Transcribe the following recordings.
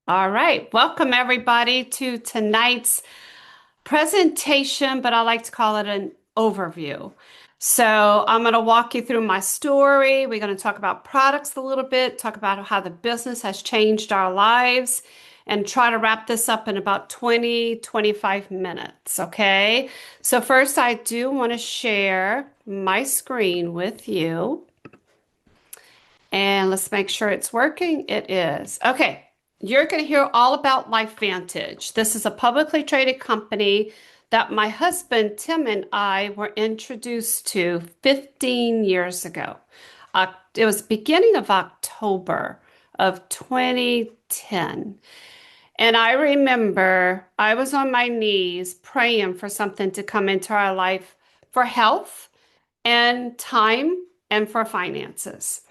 All right, welcome everybody to tonight's presentation, but I like to call it an overview. So, I'm going to walk you through my story. We're going to talk about products a little bit, talk about how the business has changed our lives, and try to wrap this up in about 25 minutes. Okay, so first, I do want to share my screen with you. And let's make sure it's working. It is. Okay. You're going to hear all about Lifevantage. This is a publicly traded company that my husband, Tim, and I were introduced to 15 years ago. It was beginning of October of 2010. And I remember I was on my knees praying for something to come into our life for health and time and for finances.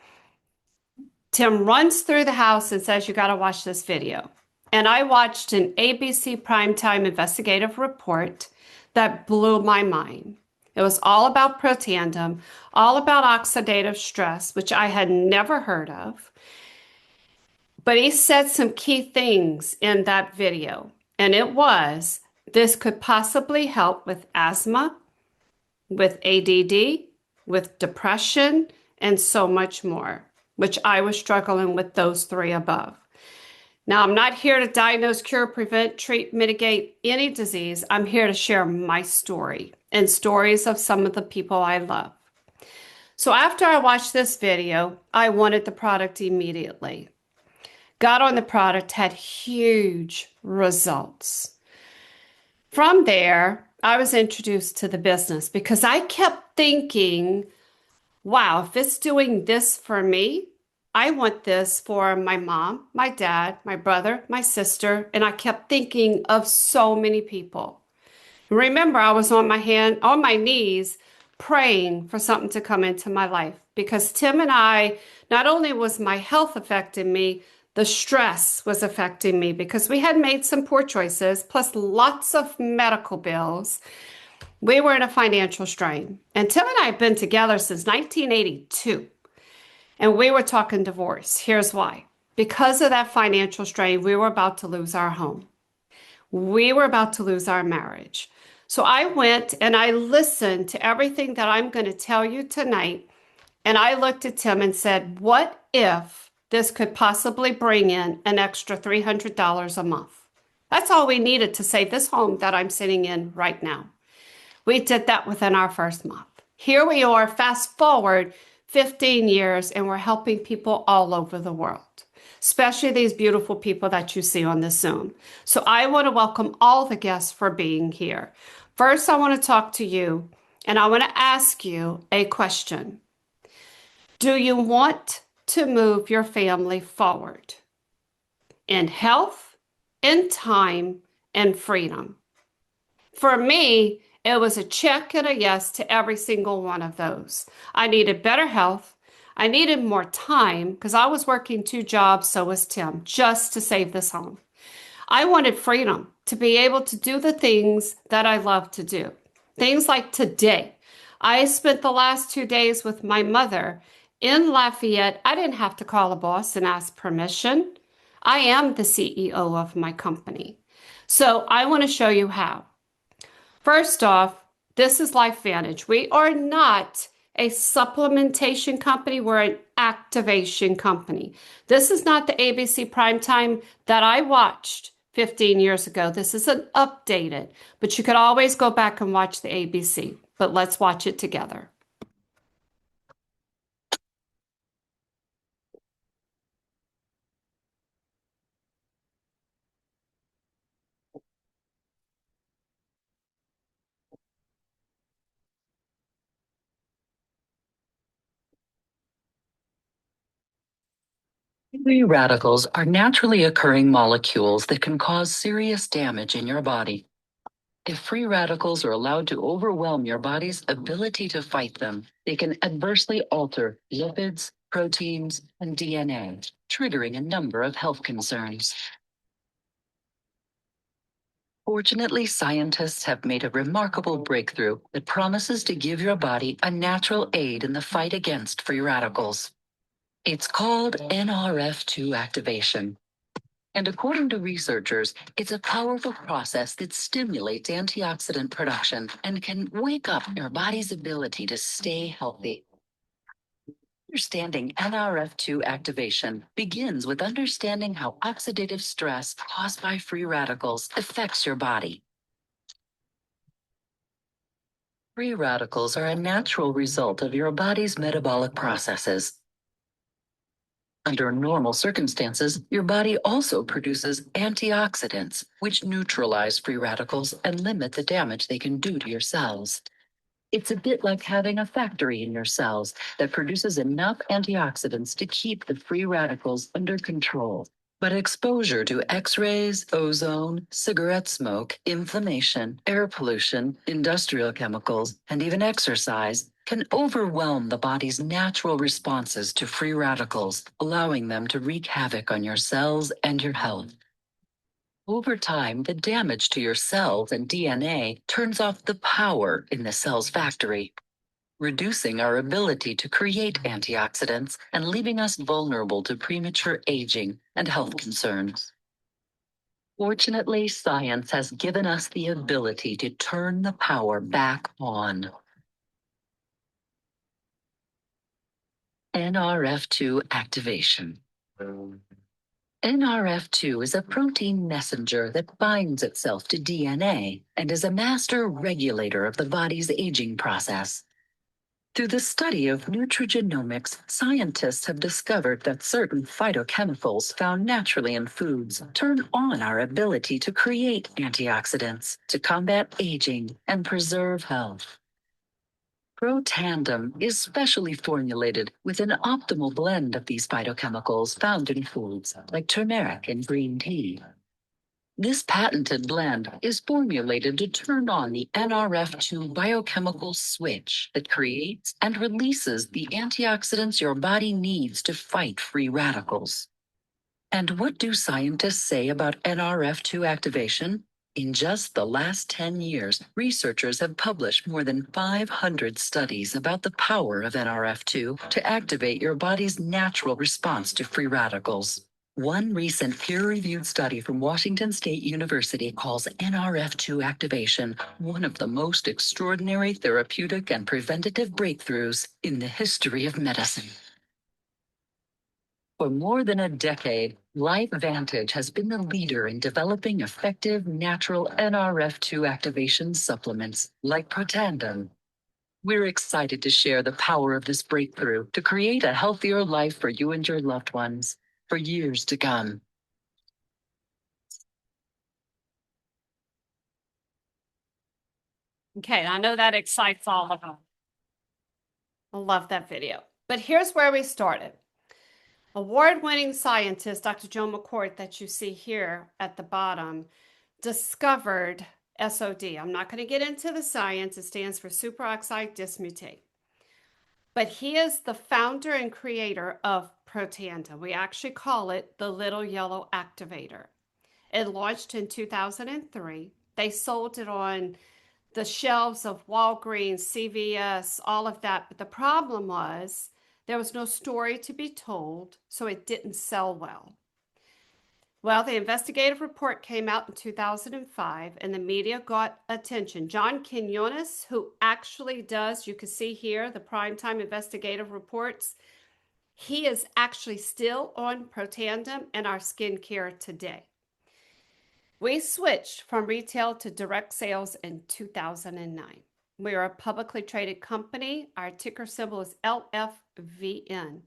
Tim runs through the house and says, "You got to watch this video." And I watched an ABC primetime investigative report that blew my mind. It was all about protandem, all about oxidative stress, which I had never heard of. But he said some key things in that video. And it was this could possibly help with asthma, with ADD, with depression, and so much more, which I was struggling with those three above. Now, I'm not here to diagnose, cure, prevent, treat, mitigate any disease. I'm here to share my story and stories of some of the people I love. So after I watched this video, I wanted the product immediately. Got on the product, had huge results. From there, I was introduced to the business because I kept thinking, wow, if it's doing this for me, I want this for my mom, my dad, my brother, my sister, and I kept thinking of so many people. Remember, I was on my knees praying for something to come into my life because Tim and I, not only was my health affecting me, the stress was affecting me because we had made some poor choices, plus lots of medical bills. We were in a financial strain. And Tim and I have been together since 1982. And we were talking divorce. Here's why. Because of that financial strain, we were about to lose our home. We were about to lose our marriage. So I went and I listened to everything that I'm going to tell you tonight. And I looked at Tim and said, what if this could possibly bring in an extra $300 a month? That's all we needed to save this home that I'm sitting in right now. We did that within our first month. Here we are, fast forward 15 years, and we're helping people all over the world, especially these beautiful people that you see on this Zoom. So I want to welcome all the guests for being here. First, I want to talk to you, and I want to ask you a question. Do you want to move your family forward in health, in time, and freedom? For me, it was a check and a yes to every single one of those. I needed better health. I needed more time because I was working two jobs, so was Tim, just to save this home. I wanted freedom to be able to do the things that I love to do. Things like today. I spent the last 2 days with my mother in Lafayette. I didn't have to call a boss and ask permission. I am the CEO of my company. So I want to show you how. First off, this is Lifevantage. We are not a supplementation company. We're an activation company. This is not the ABC primetime that I watched 15 years ago. This isn't updated, but you could always go back and watch the ABC. But let's watch it together. Free radicals are naturally occurring molecules that can cause serious damage in your body. If free radicals are allowed to overwhelm your body's ability to fight them, they can adversely alter lipids, proteins, and DNA, triggering a number of health concerns. Fortunately, scientists have made a remarkable breakthrough that promises to give your body a natural aid in the fight against free radicals. It's called NRF2 activation. And according to researchers, it's a powerful process that stimulates antioxidant production and can wake up your body's ability to stay healthy. Understanding NRF2 activation begins with understanding how oxidative stress caused by free radicals affects your body. Free radicals are a natural result of your body's metabolic processes. Under normal circumstances, your body also produces antioxidants, which neutralize free radicals and limit the damage they can do to your cells. It's a bit like having a factory in your cells that produces enough antioxidants to keep the free radicals under control. But exposure to X-rays, ozone, cigarette smoke, inflammation, air pollution, industrial chemicals, and even exercise can overwhelm the body's natural responses to free radicals, allowing them to wreak havoc on your cells and your health. Over time, the damage to your cells and DNA turns off the power in the cell's factory, reducing our ability to create antioxidants and leaving us vulnerable to premature aging and health concerns. Fortunately, science has given us the ability to turn the power back on. NRF2 activation. NRF2 is a protein messenger that binds itself to DNA and is a master regulator of the body's aging process. Through the study of nutrigenomics, scientists have discovered that certain phytochemicals found naturally in foods turn on our ability to create antioxidants to combat aging and preserve health. Protandem is specially formulated with an optimal blend of these phytochemicals found in foods like turmeric and green tea. This patented blend is formulated to turn on the NRF2 biochemical switch that creates and releases the antioxidants your body needs to fight free radicals. And what do scientists say about NRF2 activation? In just the last 10 years, researchers have published more than 500 studies about the power of NRF2 to activate your body's natural response to free radicals. One recent peer-reviewed study from Washington State University calls NRF2 activation one of the most extraordinary therapeutic and preventative breakthroughs in the history of medicine. For more than a decade, Lifevantage has been the leader in developing effective natural NRF2 activation supplements like Protandem. We're excited to share the power of this breakthrough to create a healthier life for you and your loved ones for years to come. Okay, I know that excites all of them. I love that video. But here's where we started. Award-winning scientist Dr. Joe McCourt, that you see here at the bottom, discovered SOD. I'm not going to get into the science. It stands for superoxide dismutase. But he is the founder and creator of Protandim. We actually call it the little yellow activator. It launched in 2003. They sold it on the shelves of Walgreens, CVS, all of that. But the problem was there was no story to be told, so it didn't sell well. Well, the investigative report came out in 2005 and the media got attention. John Quinones, who actually does, you can see here, the primetime investigative reports, he is actually still on Protandim and our skincare today. We switched from retail to direct sales in 2009. We are a publicly traded company. Our ticker symbol is LFVN.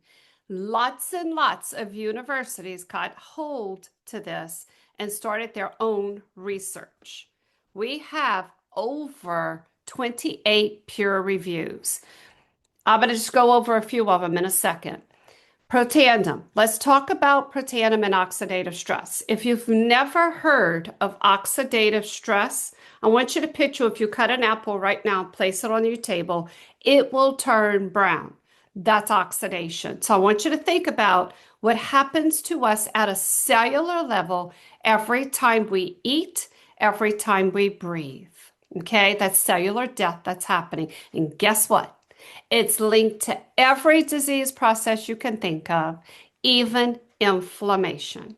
Lots and lots of universities got hold to this and started their own research. We have over 28 peer reviews. I'm going to just go over a few of them in a second. Protandem. Let's talk about Protandem and oxidative stress. If you've never heard of oxidative stress, I want you to picture if you cut an apple right now, place it on your table, it will turn brown. That's oxidation. So I want you to think about what happens to us at a cellular level every time we eat, every time we breathe. Okay, that's cellular death that's happening. And guess what? It's linked to every disease process you can think of, even inflammation.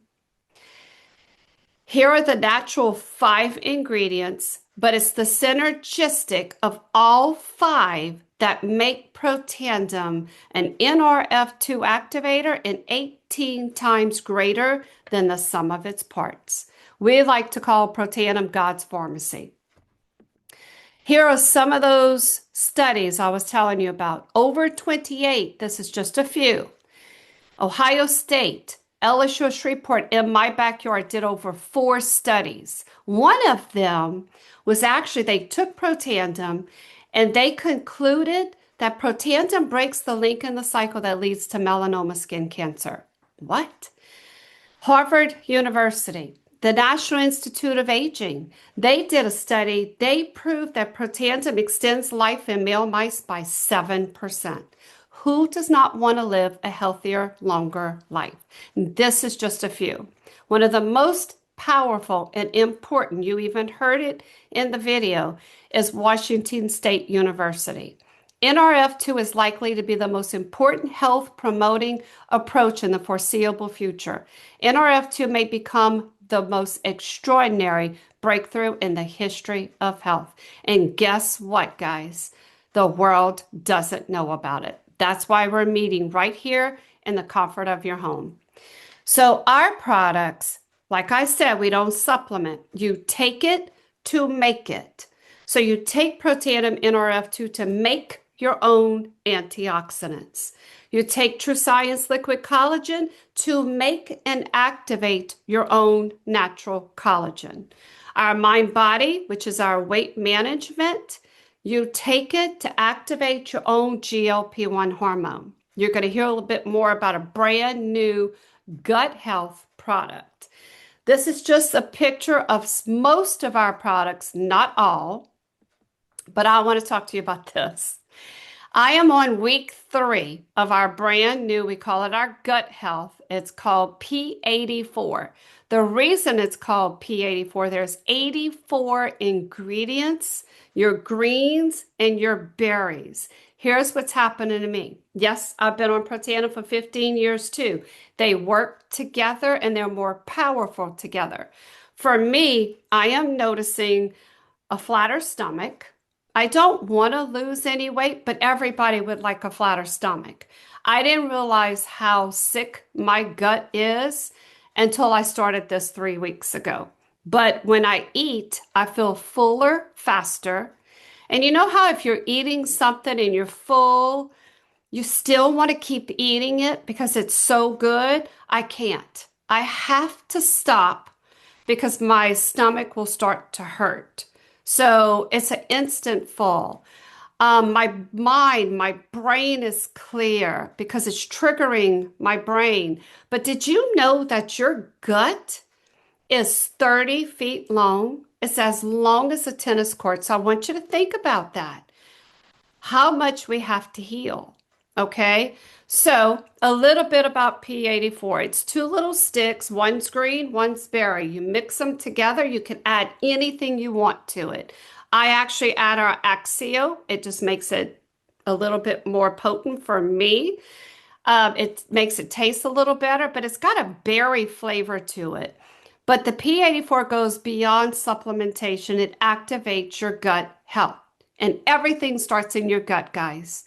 Here are the natural five ingredients, but it's the synergistic of all five that make Protandim an NRF2 activator and 18 times greater than the sum of its parts. We like to call Protandim God's pharmacy. Here are some of those studies I was telling you about. Over 28, this is just a few. Ohio State, LSU Shreveport in my backyard did over 4 studies. One of them was actually they took Protandim and they concluded that Protandim breaks the link in the cycle that leads to melanoma skin cancer. What? Harvard University, the National Institute of Aging, they did a study. They proved that Protandim extends life in male mice by 7%. Who does not want to live a healthier, longer life? This is just a few. One of the most powerful and important, you even heard it in the video, is Washington State University. NRF2 is likely to be the most important health promoting approach in the foreseeable future. NRF2 may become the most extraordinary breakthrough in the history of health. And guess what, guys? The world doesn't know about it. That's why we're meeting right here in the comfort of your home. So our products, like I said, we don't supplement. You take it to make it. So you take Protandim NRF2 to make your own antioxidants. You take True Science Liquid Collagen to make and activate your own natural collagen. Our Mind Body, which is our weight management, you take it to activate your own GLP-1 hormone. You're going to hear a little bit more about a brand new gut health product. This is just a picture of most of our products, not all, but I want to talk to you about this. I am on week 3 of our brand new, we call it our gut health. It's called P84. The reason it's called P84, there's 84 ingredients, your greens and your berries. Here's what's happening to me. Yes, I've been on Protandim for 15 years too. They work together and they're more powerful together. For me, I am noticing a flatter stomach. I don't want to lose any weight, but everybody would like a flatter stomach. I didn't realize how sick my gut is until I started this 3 weeks ago. But when I eat, I feel fuller faster. And you know how if you're eating something and you're full, you still want to keep eating it because it's so good? I can't. I have to stop because my stomach will start to hurt. So it's an instant full. My mind, my brain is clear because it's triggering my brain. But did you know that your gut is 30 feet long? It's as long as a tennis court. So I want you to think about that. How much we have to heal. Okay. So a little bit about P84. It's 2 little sticks, one's green, one's berry. You mix them together. You can add anything you want to it. I actually add our Axio. It just makes it a little bit more potent for me. It makes it taste a little better, but it's got a berry flavor to it. But the P84 goes beyond supplementation. It activates your gut health. And everything starts in your gut, guys.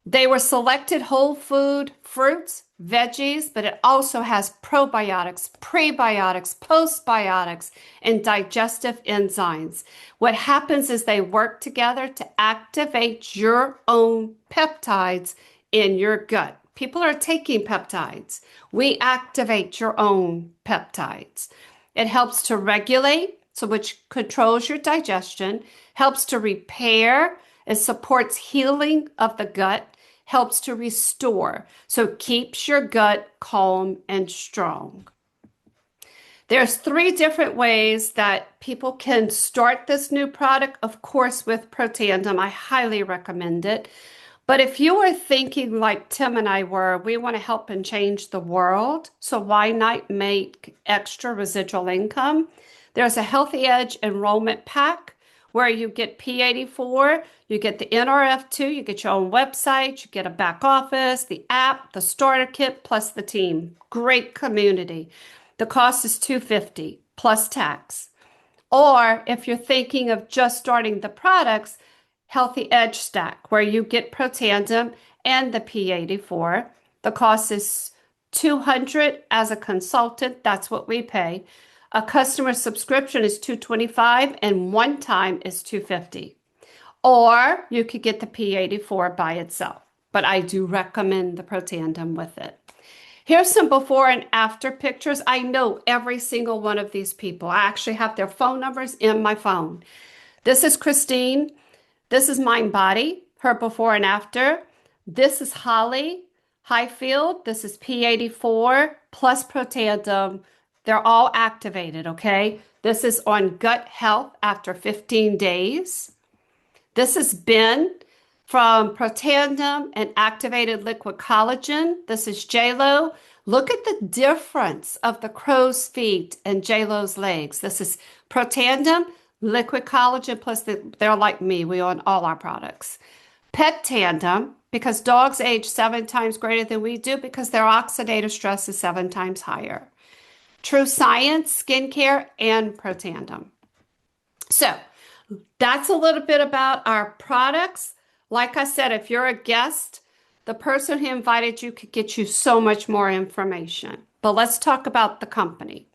They were selected whole food, fruits, veggies, but it also has probiotics, prebiotics, postbiotics, and digestive enzymes. What happens is they work together to activate your own peptides in your gut. People are taking peptides. We activate your own peptides. It helps to regulate, so which controls your digestion, helps to repair, it supports healing of the gut, helps to restore, so keeps your gut calm and strong. There's 3 different ways that people can start this new product. Of course, with Protandim, I highly recommend it. But if you are thinking like Tim and I were, we want to help and change the world, so why not make extra residual income? There's a Healthy Edge enrollment pack where you get P84, you get the NRF2, you get your own website, you get a back office, the app, the starter kit, plus the team. Great community. The cost is $250 plus tax. Or if you're thinking of just starting the products, Healthy Edge Stack, where you get Protandim and the P84. The cost is 200 as a consultant. That's what we pay. A customer subscription is 225 and one time is 250. Or you could get the P84 by itself. But I do recommend the Protandim with it. Here's some before and after pictures. I know every single one of these people. I actually have their phone numbers in my phone. This is Christine. This is MindBody, her before and after. This is Holly Highfield. This is P84 plus Protandim. They're all activated, okay? This is on gut health after 15 days. This is Ben from Protandim and activated liquid collagen. This is JLo. Look at the difference of the crow's feet and JLo's legs. This is Protandim, liquid collagen, plus they're like me. We own all our products. Pet Tandem, because dogs age 7 times greater than we do because their oxidative stress is 7 times higher. True Science, skincare, and Protandim. So that's a little bit about our products. Like I said, if you're a guest, the person who invited you could get you so much more information. But let's talk about the company.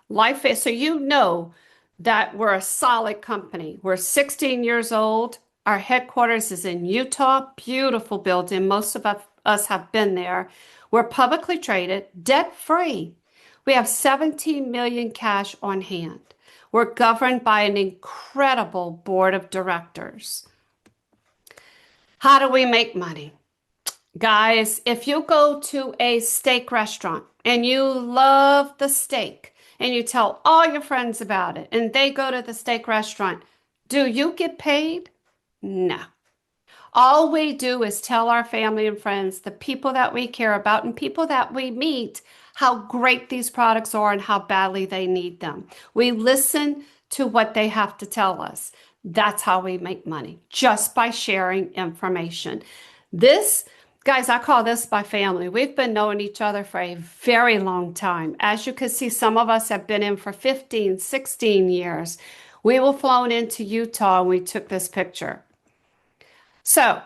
So you know that we're a solid company. We're 16 years old. Our headquarters is in Utah. Beautiful building. Most of us have been there. We're publicly traded, debt-free. We have 17 million cash on hand. We're governed by an incredible board of directors. How do we make money? Guys, if you go to a steak restaurant and you love the steak and you tell all your friends about it and they go to the steak restaurant, do you get paid? No. All we do is tell our family and friends, the people that we care about and people that we meet, how great these products are and how badly they need them. We listen to what they have to tell us. That's how we make money, just by sharing information. This, guys, I call this my family. We've been knowing each other for a very long time. As you can see, some of us have been in for 15, 16 years. We were flown into Utah and we took this picture. So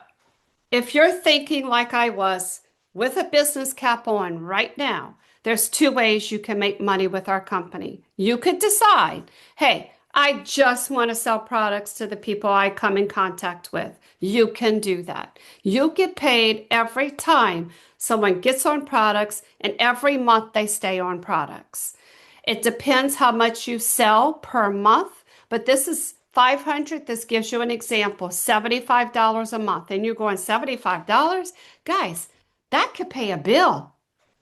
if you're thinking like I was with a business cap on right now, there's 2 ways you can make money with our company. You could decide, hey, I just want to sell products to the people I come in contact with. You can do that. You get paid every time someone gets on products and every month they stay on products. It depends how much you sell per month, but this is 500. This gives you an example, $75 a month. And you're going, $75? Guys, that could pay a bill.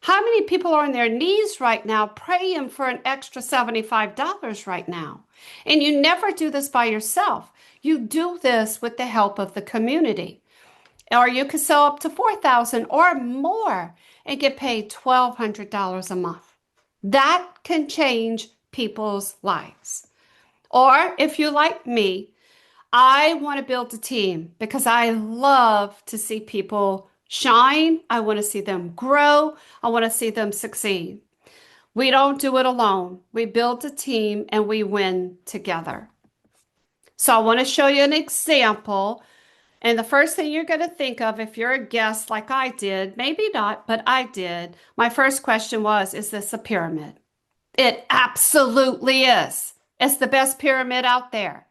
How many people are on their knees right now praying for an extra $75 right now? And you never do this by yourself. You do this with the help of the community. Or you could sell up to $4,000 or more and get paid $1,200 a month. That can change people's lives. Or if you like me, I want to build a team because I love to see people shine. I want to see them grow. I want to see them succeed. We don't do it alone. We build a team and we win together. So I want to show you an example. And the first thing you're going to think of if you're a guest like I did, maybe not, but I did. My first question was, is this a pyramid? It absolutely is. It's the best pyramid out there.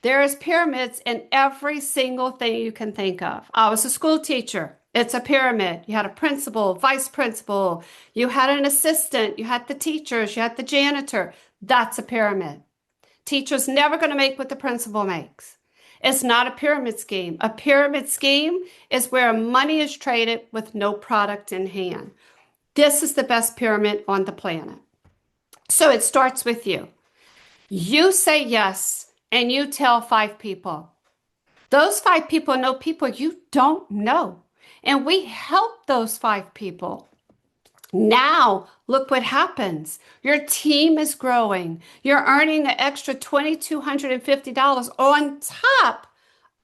There's pyramids in every single thing you can think of. I was a school teacher. It's a pyramid. You had a principal, vice principal, you had an assistant, you had the teachers, you had the janitor. That's a pyramid. Teacher's never going to make what the principal makes. It's not a pyramid scheme. A pyramid scheme is where money is traded with no product in hand. This is the best pyramid on the planet. So it starts with you. You say yes, and you tell 5 people. Those 5 people know people you don't know. And we help those 5 people. Now, look what happens. Your team is growing. You're earning an extra $2,250 on top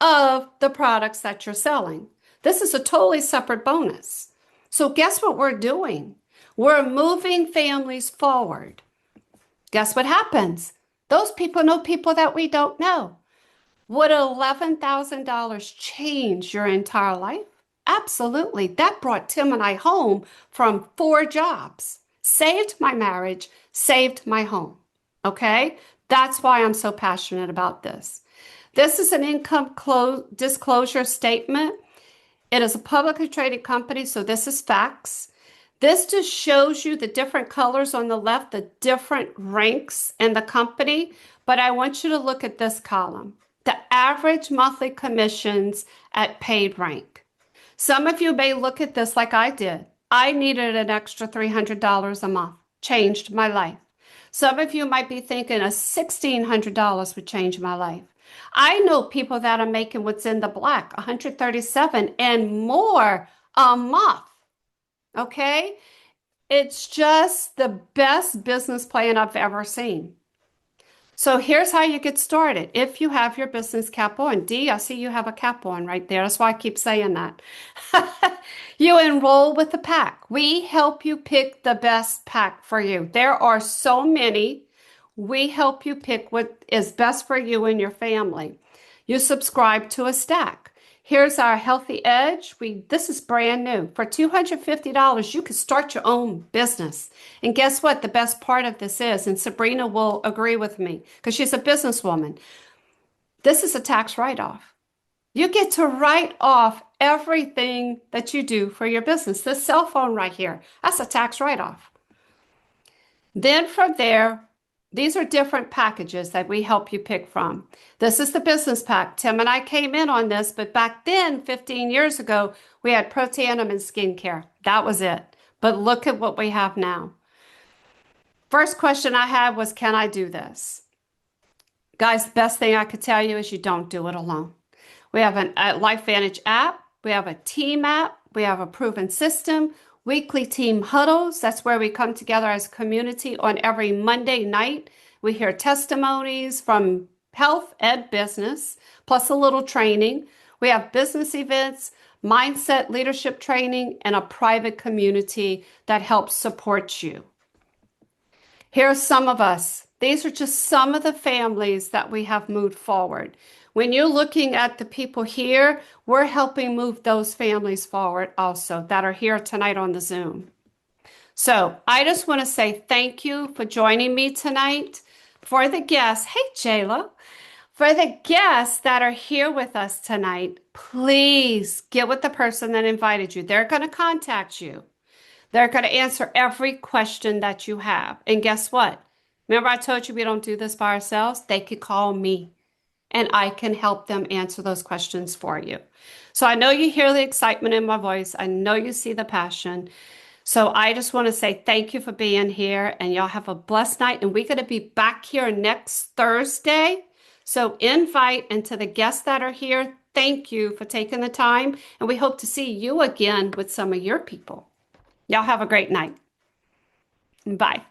of the products that you're selling. This is a totally separate bonus. So guess what we're doing? We're moving families forward. Guess what happens? Those people know people that we don't know. Would $11,000 change your entire life? Absolutely. That brought Tim and I home from 4 jobs, saved my marriage, saved my home. Okay? That's why I'm so passionate about this. This is an disclosure statement. It is a publicly traded company, so this is facts. This just shows you the different colors on the left, the different ranks in the company. But I want you to look at this column, the average monthly commissions at paid rank. Some of you may look at this like I did. I needed an extra $300 a month, changed my life. Some of you might be thinking a $1,600 would change my life. I know people that are making what's in the black, 137 and more a month. Okay? It's just the best business plan I've ever seen. So here's how you get started. If you have your business cap on, D, I see you have a cap on right there. That's why I keep saying that. You enroll with the pack. We help you pick the best pack for you. There are so many. We help you pick what is best for you and your family. You subscribe to a stack. Here's our Healthy Edge. This is brand new. For $250, you can start your own business. And guess what? The best part of this is, and Sabrina will agree with me because she's a businesswoman, this is a tax write-off. You get to write off everything that you do for your business. This cell phone right here, that's a tax write-off. Then from there, these are different packages that we help you pick from. This is the business pack. Tim and I came in on this, but back then, 15 years ago, we had Protanum and skincare. That was it. But look at what we have now. First question I had was, can I do this? Guys, the best thing I could tell you is you don't do it alone. We have a Lifevantage app. We have a team app. We have a proven system. Weekly team huddles. That's where we come together as a community on every Monday night. We hear testimonies from health and business, plus a little training. We have business events, mindset leadership training, and a private community that helps support you. Here's some of us. These are just some of the families that we have moved forward. When you're looking at the people here, we're helping move those families forward also that are here tonight on the Zoom. So I just want to say thank you for joining me tonight. For the guests, hey Jayla, for the guests that are here with us tonight, please get with the person that invited you. They're going to contact you. They're going to answer every question that you have. And guess what? Remember I told you we don't do this by ourselves? They could call me and I can help them answer those questions for you. So I know you hear the excitement in my voice. I know you see the passion. So I just want to say thank you for being here and y'all have a blessed night. And we're going to be back here next Thursday. So invite, and to the guests that are here, thank you for taking the time. And we hope to see you again with some of your people. Y'all have a great night. Bye.